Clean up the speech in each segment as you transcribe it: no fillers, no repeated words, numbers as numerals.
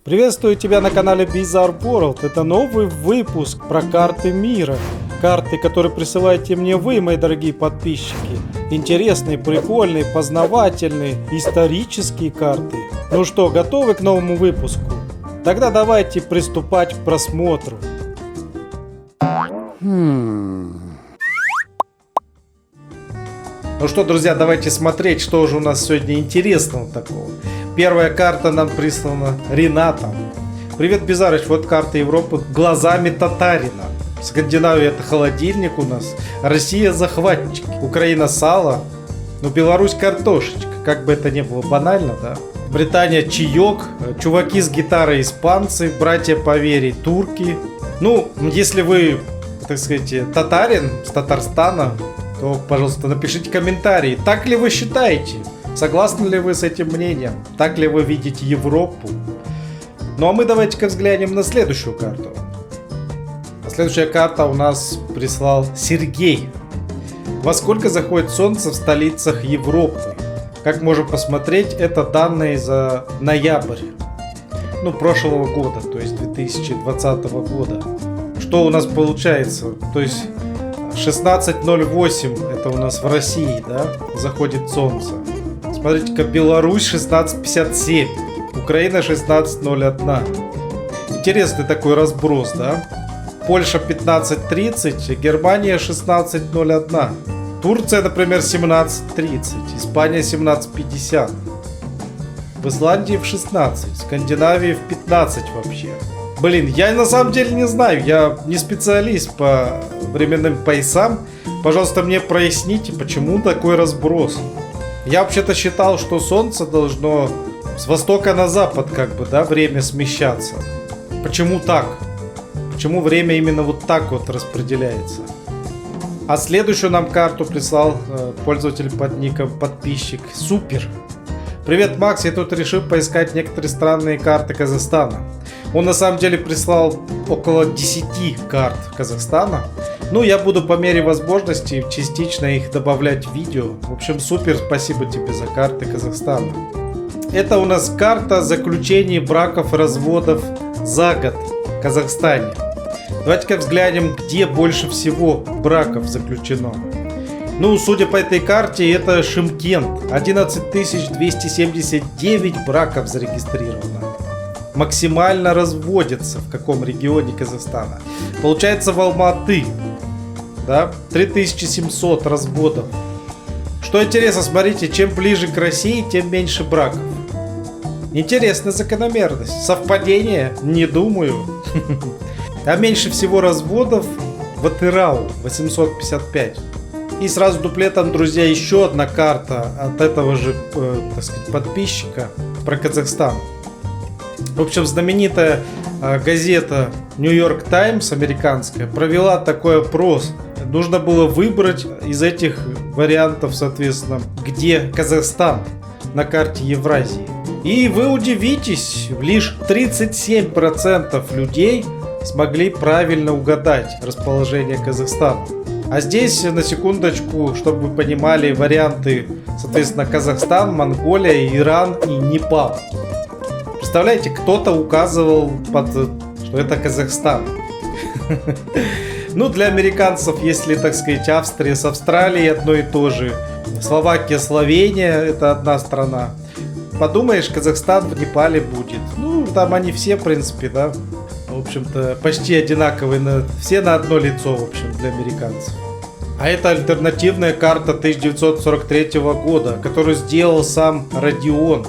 Приветствую тебя на канале Bizarre World. Это новый выпуск про карты мира. Карты, которые присылаете мне вы, мои дорогие подписчики. Интересные, прикольные, познавательные, исторические карты. Ну что, готовы к новому выпуску? Тогда давайте приступать к просмотру. Ну что, друзья, давайте смотреть, что же у нас сегодня интересного такого. Первая карта нам прислана Ренатом. Привет, Бизарыч, вот карта Европы глазами татарина. Скандинавия — это холодильник у нас, Россия — захватчики, Украина — сало, ну Беларусь — картошечка. Как бы это ни было банально, да? Британия — чаек, чуваки с гитарой — испанцы, братья по вере — турки. Ну, если вы, так сказать, татарин с Татарстана, то, пожалуйста, напишите комментарии. Так ли вы считаете? Согласны ли вы с этим мнением? Так ли вы видите Европу? Ну а мы давайте-ка взглянем на следующую карту. Следующая карта у нас прислал Сергей. Во сколько заходит солнце в столицах Европы? Как можем посмотреть, это данные за ноябрь. Ну, прошлого года, то есть 2020 года. Что у нас получается? То есть 16:08 это у нас в России, да, заходит солнце. Смотрите-ка, Беларусь 16:57, Украина 16:01. Интересный такой разброс, да? Польша 15:30, Германия 16:01. Турция, например, 17:30, Испания 17:50. В Исландии в 16, в Скандинавии в 15 вообще. Блин, я на самом деле не знаю, я не специалист по временным поясам. Пожалуйста, мне проясните, почему такой разброс. Я вообще-то считал, что солнце должно с востока на запад, как бы, да, время смещаться. Почему так? Почему время именно вот так вот распределяется? А следующую нам карту прислал пользователь под ником подписчик Супер. Привет, Макс, я тут решил поискать некоторые странные карты Казахстана. Он на самом деле прислал около 10 карт Казахстана. Ну, я буду по мере возможности частично их добавлять в видео. В общем, супер, спасибо тебе за карты Казахстана. Это у нас карта заключений браков и разводов за год в Казахстане. Давайте-ка взглянем, где больше всего браков заключено. Ну, судя по этой карте, это Шымкент. 11 279 браков зарегистрировано. Максимально разводятся в каком регионе Казахстана? Получается, в Алматы, да, 3700 разводов. Что интересно, смотрите, чем ближе к России, тем меньше браков. Интересная закономерность. Совпадение? Не думаю. А меньше всего разводов в Атырау, 855. И сразу дуплетом, друзья, еще одна карта от этого же, так сказать, подписчика про Казахстан. В общем, знаменитая газета New York Times американская провела такой опрос. Нужно было выбрать из этих вариантов, соответственно, где Казахстан на карте Евразии. И вы удивитесь, лишь 37% людей смогли правильно угадать расположение Казахстана. А здесь, на секундочку, чтобы вы понимали, варианты, соответственно, Казахстан, Монголия, Иран и Непал. Представляете, кто-то указывал, что это Казахстан. Ну, для американцев, если, так сказать, Австрия с Австралией одно и то же. Словакия, Словения — это одна страна. Подумаешь, Казахстан в Непале будет. Ну, там они все, в принципе, да, в общем-то, почти одинаковые. Все на одно лицо, в общем, для американцев. А это альтернативная карта 1943 года, которую сделал сам Родион.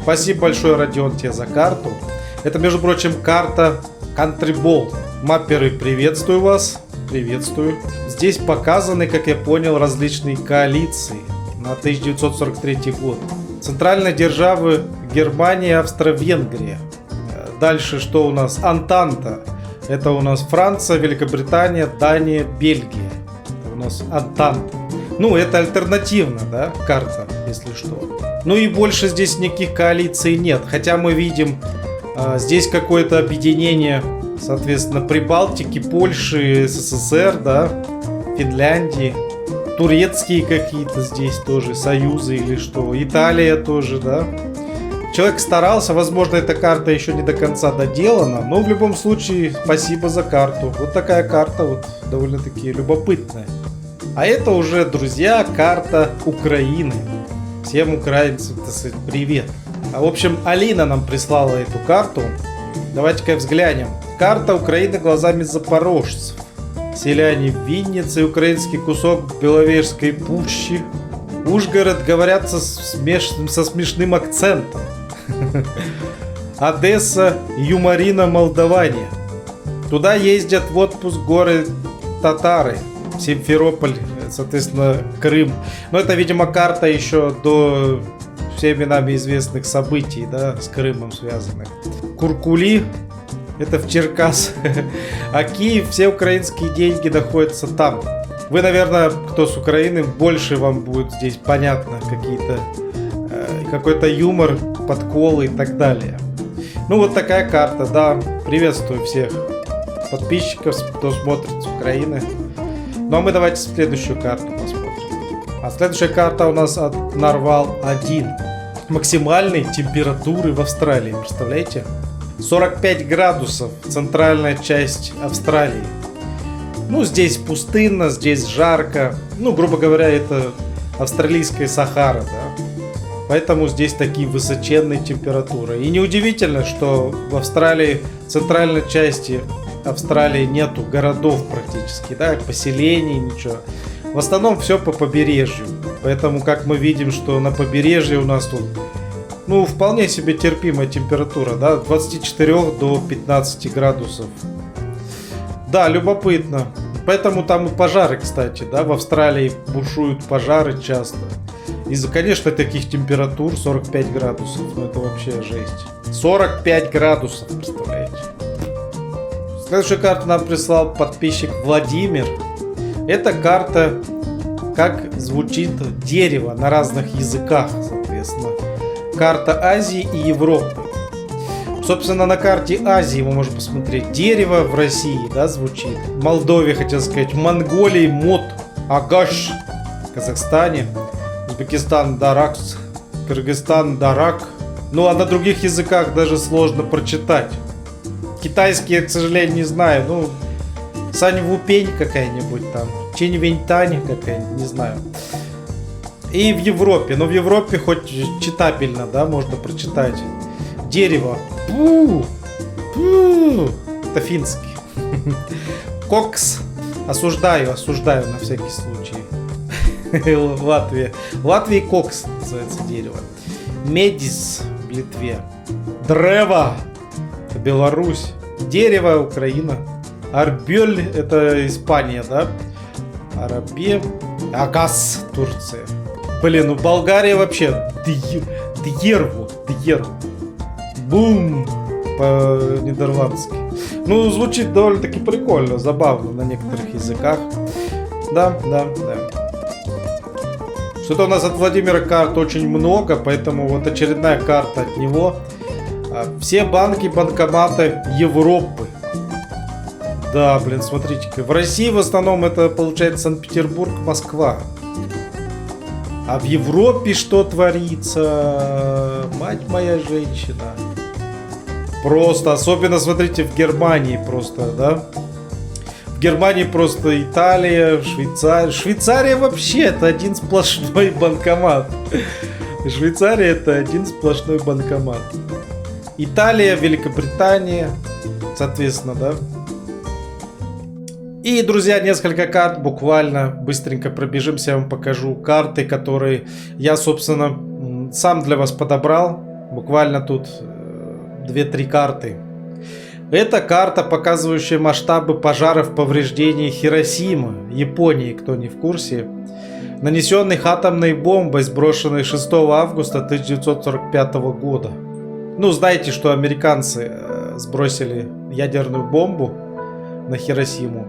Спасибо большое, Родион, тебе за карту. Это, между прочим, карта Country Ball. Мапперы, приветствую вас. Приветствую. Здесь показаны, как я понял, различные коалиции на 1943 год. Центральные державы Германия, Австро-Венгрия. Дальше что у нас? Антанта. Это у нас Франция, Великобритания, Дания, Бельгия. Это у нас Антанта. Ну, это альтернативно, да, карта, если что. Ну и больше здесь никаких коалиций нет. Хотя мы видим здесь какое-то объединение, соответственно, Прибалтики, Польши, СССР, да, Финляндии. Турецкие какие-то здесь тоже союзы или что. Италия тоже, да. человек старался, возможно, эта карта еще не до конца доделана, но в любом случае спасибо за карту. Вот такая карта, вот довольно-таки любопытная. А это уже, друзья, карта Украины. Всем украинцам, так сказать, привет. В общем, Алина нам прислала эту карту. Давайте-ка взглянем. Карта Украины глазами запорожцев. Селяне в Виннице, украинский кусок Беловежской пущи. Ужгород, говорят, со смешным акцентом. Одесса, Юморина, Молдавания. Туда ездят в отпуск горы татары. Симферополь, соответственно, Крым. Но это, видимо, карта еще до всеми нами известных событий, да, с Крымом связанных. Куркули, это в Черкас. А Киев, все украинские деньги находятся там. Вы, наверное, кто с Украины, больше вам будет здесь понятно какой-то юмор, подколы и так далее. Ну, вот такая карта, да. Приветствую всех подписчиков, кто смотрит с Украины. Ну, а мы давайте следующую карту посмотрим. А следующая карта у нас от Нарвал-1. Максимальные температуры в Австралии, представляете? 45 градусов, центральная часть Австралии. Ну, здесь пустынно, здесь жарко. Ну, грубо говоря, это австралийская Сахара, да. Поэтому здесь такие высоченные температуры. И неудивительно, что в Австралии, в центральной части Австралии нету городов практически, да, поселений, ничего. В основном все по побережью. Поэтому, как мы видим, что на побережье у нас тут, ну, вполне себе терпимая температура, да, от 24 до 15 градусов. Да, любопытно. Поэтому там и пожары, кстати, да, в Австралии бушуют пожары часто. Из-за, конечно, таких температур 45 градусов, ну это вообще жесть. 45 градусов, представляете? Следующую карту нам прислал подписчик Владимир. Это карта, как звучит дерево на разных языках, соответственно. Карта Азии и Европы. Собственно, на карте Азии мы можем посмотреть дерево в России, да, звучит. В Молдове, хотел сказать, в Монголии мод, Агаш, в Казахстане, Узбекистан Даракс, Кыргызстан Дарак. Ну а на других языках даже сложно прочитать. Китайский я, к сожалению, не знаю. Ну, Сань Вупень какая-нибудь там, Чинь Винтань какая-нибудь, не знаю. И в Европе, но в Европе хоть читабельно, да, можно прочитать. Дерево. Это финский. Кокс. Осуждаю на всякий случай. Латвия. В Латвии кокс называется дерево. Медис в Литве. Древо. Это Беларусь. Дерево Украина. Арбель это Испания, да? Арабе. Агас Турция. Блин, ну Болгария вообще. Дьерву. Бум. По-нидерландски. Ну, звучит довольно-таки прикольно, забавно на некоторых языках. Да. Что-то у нас от Владимира карт очень много, поэтому вот очередная карта от него. Все банки, банкоматы Европы. Да, блин, смотрите-ка. В России в основном это получается Санкт-Петербург, Москва. А в Европе что творится? Мать моя женщина. Просто, особенно, смотрите, в Германии просто, да? В Германии просто Италия, Швейцария. Швейцария вообще это один сплошной банкомат. Швейцария это один сплошной банкомат. Италия, Великобритания, соответственно, да? И, друзья, несколько карт, буквально быстренько пробежимся, я вам покажу карты, которые я, собственно, сам для вас подобрал. Буквально тут 2-3 карты. Это карта, показывающая масштабы пожаров, повреждений Хиросимы, Японии, кто не в курсе, нанесенных атомной бомбой, сброшенной 6 августа 1945 года. Ну, знаете, что американцы сбросили ядерную бомбу на Хиросиму.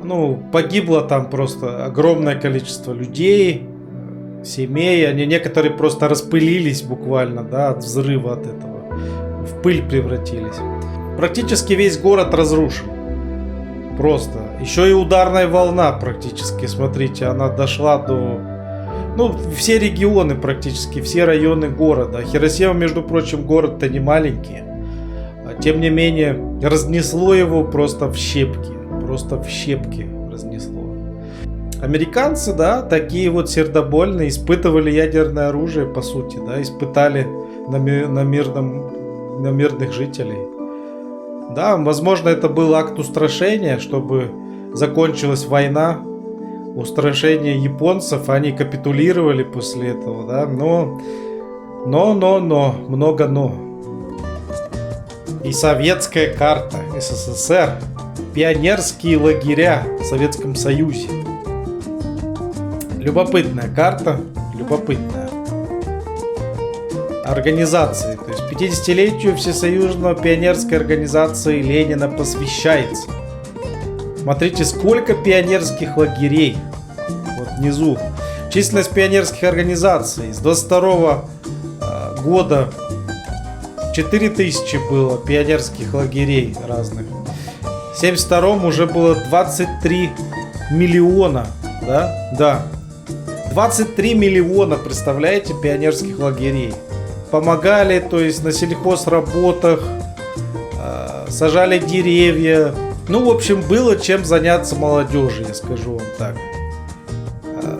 Ну, погибло там просто огромное количество людей, семей. Они некоторые просто распылились буквально, да, от взрыва от этого. В пыль превратились. Практически весь город разрушен. Просто. Еще и ударная волна практически, смотрите, она дошла до Ну, все регионы практически, все районы города. Хиросима, между прочим, город-то не маленький. Тем не менее, разнесло его просто в щепки. Просто в щепки разнесло. Американцы, да, такие вот сердобольные, испытывали ядерное оружие, по сути, да, испытали на мирных жителей. Да, возможно, это был акт устрашения, чтобы закончилась война, устрашение японцев, они капитулировали после этого, да, но, много но. И советская карта СССР, пионерские лагеря в Советском Союзе. Любопытная карта, любопытная. Организации, то есть 50-летию Всесоюзного пионерской организации Ленина посвящается. Смотрите, сколько пионерских лагерей. Вот внизу. Численность пионерских организаций с 22 года 4000 было пионерских лагерей разных. В 72 уже было 23 миллиона. Да. 23 миллиона, представляете, пионерских лагерей. Помогали, то есть на сельхозработах, сажали деревья. Ну, в общем, было чем заняться молодежи, я скажу вам так.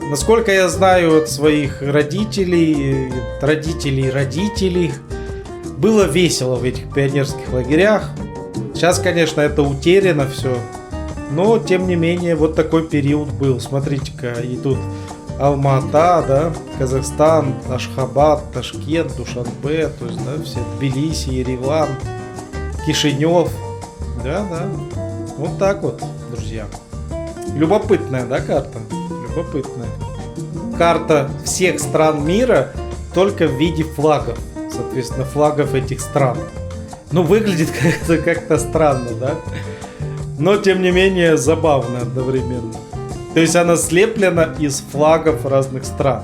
Насколько я знаю от своих родителей, было весело в этих пионерских лагерях. Сейчас, конечно, это утеряно все. Но, тем не менее, вот такой период был. Смотрите-ка, и тут Алма-Ата, да, Казахстан, Ашхабад, Ташкент, Душанбе, то есть, да, все Тбилиси, Ереван, Кишинев. Да. Вот так вот, друзья. Любопытная, да, карта? Любопытная. Карта всех стран мира, только в виде флагов. Соответственно, флагов этих стран. Ну, выглядит как-то странно, да? Но, тем не менее, забавно одновременно. То есть она слеплена из флагов разных стран.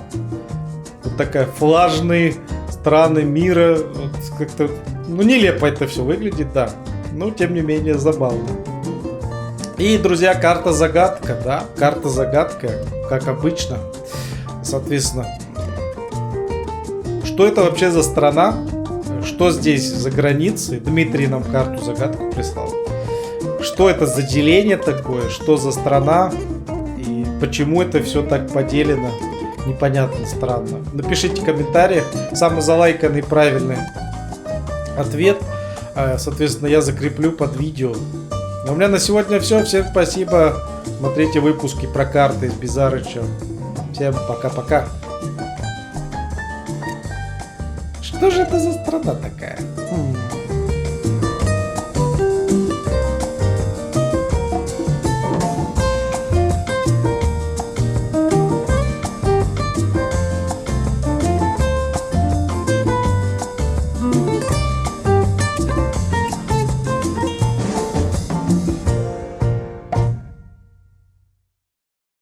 Вот такая флажные страны мира. Вот как-то, ну, нелепо это все выглядит, да. Но, тем не менее, забавно. И, друзья, карта-загадка, да. Карта-загадка, как обычно. Соответственно, что это вообще за страна? Что здесь за границей? Дмитрий нам карту-загадку прислал. Что это за деление такое? Что за страна? И почему это все так поделено? Непонятно, странно. Напишите в комментариях. Самый залайканный правильный ответ, соответственно, я закреплю под видео. А у меня на сегодня все. Всем спасибо. Смотрите выпуски про карты с Бизарычем. Всем пока-пока. Что же это за страна такая?